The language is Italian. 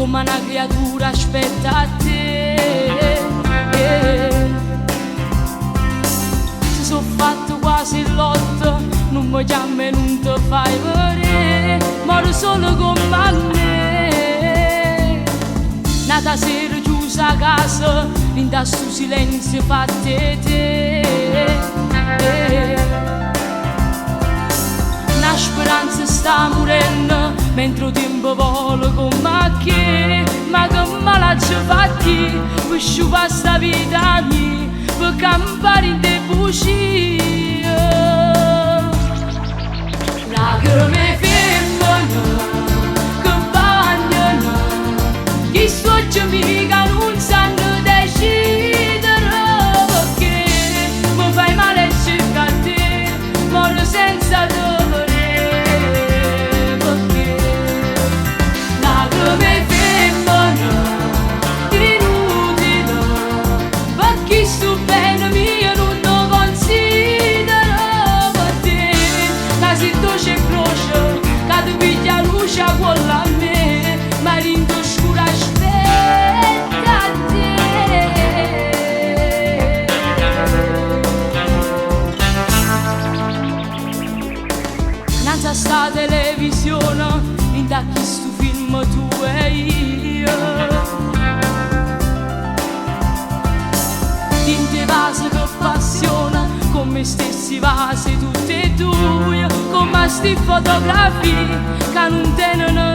come una creatura aspetta a te. Se sono fatto quasi l'otto, non mi chiami e non ti fai vedere, moro solo con me. Nata sera chiusa a casa, in sto silenzio fatte te. Una speranza sta morendo, mentre il tempo vola con macchie, ma che male ci fatti, per sciupare sta vita mia, per campare in te bugie. Lacrime femmine che bagnano, chi soggia mica non sanno decidere, perché mi fai male e cerca a te, muore senza dovere, perché lacrime femmine inutile, per chi sto bene mio non lo considero, per te la si dolce e croce, che ti piglia luce con la me, ma rindo scura aspetta a te. Innanzi a sta televisione, intacchi sto film tu e io, tinte vasi che passiona, come stessi vasi tutte e due, come sti fotografie che non tengono